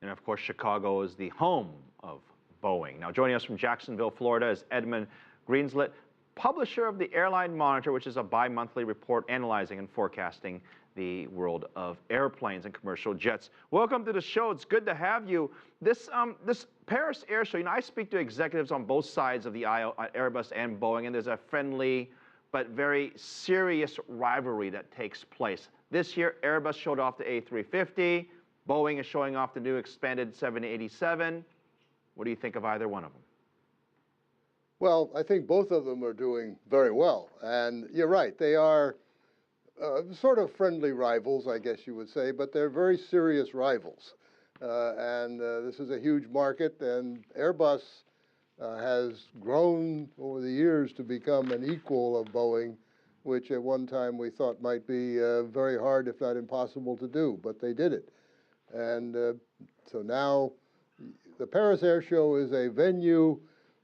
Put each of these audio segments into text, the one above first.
And of course, Chicago is the home of Boeing. Now, joining us from Jacksonville, Florida is Edmund Greenslet, publisher of the Airline Monitor, which is a bi-monthly report analyzing and forecasting the world of airplanes and commercial jets. Welcome to the show. It's good to have you. This Paris Air Show, I speak to executives on both sides of the aisle, at Airbus and Boeing, and there's a friendly but very serious rivalry that takes place. This year, Airbus showed off the A350. Boeing is showing off the new expanded 787. What do you think of either one of them? Well, I think both of them are doing very well. And you're right, they are sort of friendly rivals, I guess you would say, but they're very serious rivals. This is a huge market, and Airbus has grown over the years to become an equal of Boeing, which at one time we thought might be very hard, if not impossible to do, but they did it. And so now the Paris Air Show is a venue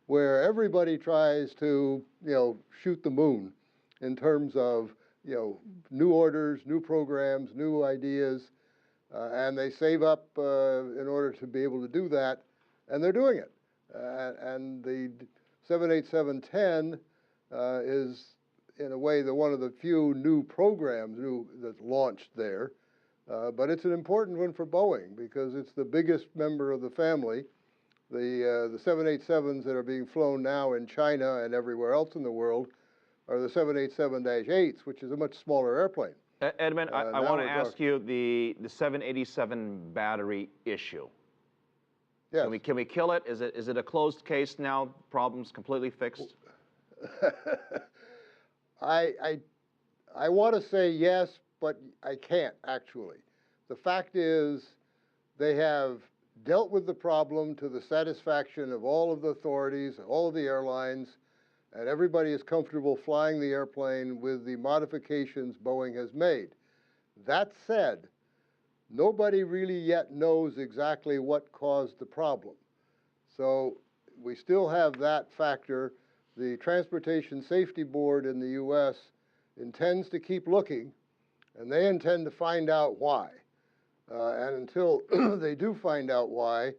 where everybody tries to, shoot the moon in terms of, new orders, new programs, new ideas, and they save up in order to be able to do that, and they're doing it. And the 787-10 is, in a way, one of the few new programs that's launched there. But it's an important one for Boeing because it's the biggest member of the family. The 787s that are being flown now in China and everywhere else in the world are the 787-8s, which is a much smaller airplane. Edmund, I want to ask you the 787 battery issue. Yes. Can we kill it? Is it a closed case now? Problems completely fixed? I want to say yes, but I can't actually. The fact is they have dealt with the problem to the satisfaction of all of the authorities, all of the airlines, and everybody is comfortable flying the airplane with the modifications Boeing has made. That said, nobody really yet knows exactly what caused the problem. So we still have that factor. The Transportation Safety Board in the U.S. intends to keep looking, and they intend to find out why. And until they do find out why,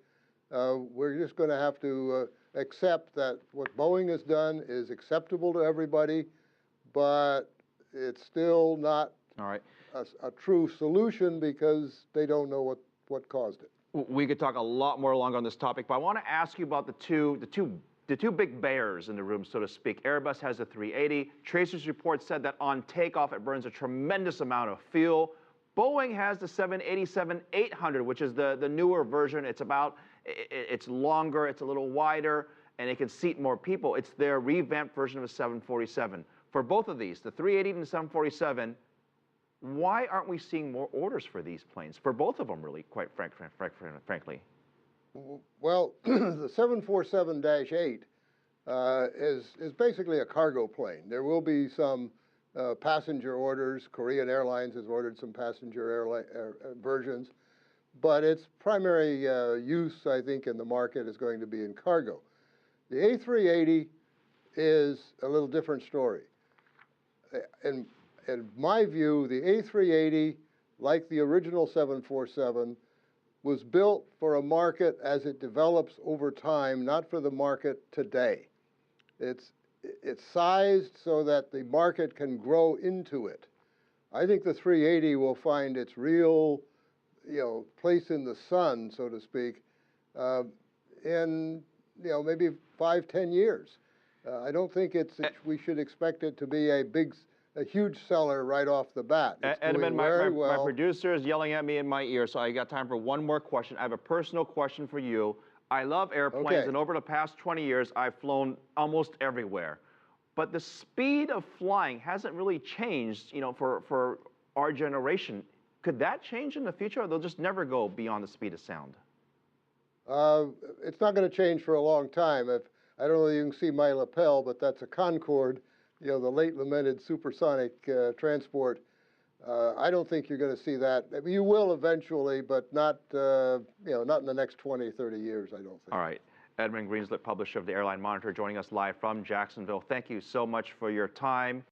we're just going to have to accept that what Boeing has done is acceptable to everybody, but it's still not a true solution because they don't know what caused it. We could talk a lot more longer on this topic, but I want to ask you about the two big bears in the room, so to speak. Airbus has a 380. Tracer's report said that on takeoff, it burns a tremendous amount of fuel. Boeing has the 787-800, which is the newer version. It's longer, it's a little wider, and it can seat more people. It's their revamped version of a 747. For both of these, the 380 and the 747, why aren't we seeing more orders for these planes? For both of them, really, quite frankly. Well, the 747-8 is basically a cargo plane. There will be some passenger orders. Korean Airlines has ordered some passenger versions, but its primary use, I think, in the market is going to be in cargo. The A380 is a little different story. In my view, the A380, like the original 747, was built for a market as it develops over time, not for the market today. It's sized so that the market can grow into it. I think the 380 will find its real, place in the sun, so to speak, in maybe 5-10 years. I don't think we should expect it to be a huge seller right off the bat. Edmund, my producer is yelling at me in my ear, so I got time for one more question. I have a personal question for you. I love airplanes, and over the past 20 years, I've flown almost everywhere. But the speed of flying hasn't really changed, for our generation. Could that change in the future, or they'll just never go beyond the speed of sound? It's not going to change for a long time. I don't know if you can see my lapel, but that's a Concorde, the late lamented supersonic transport. I don't think you're going to see that. I mean, you will eventually, but not, not in the next 20, 30 years, I don't think. All right. Edmund Greenslet, publisher of the Airline Monitor, joining us live from Jacksonville. Thank you so much for your time.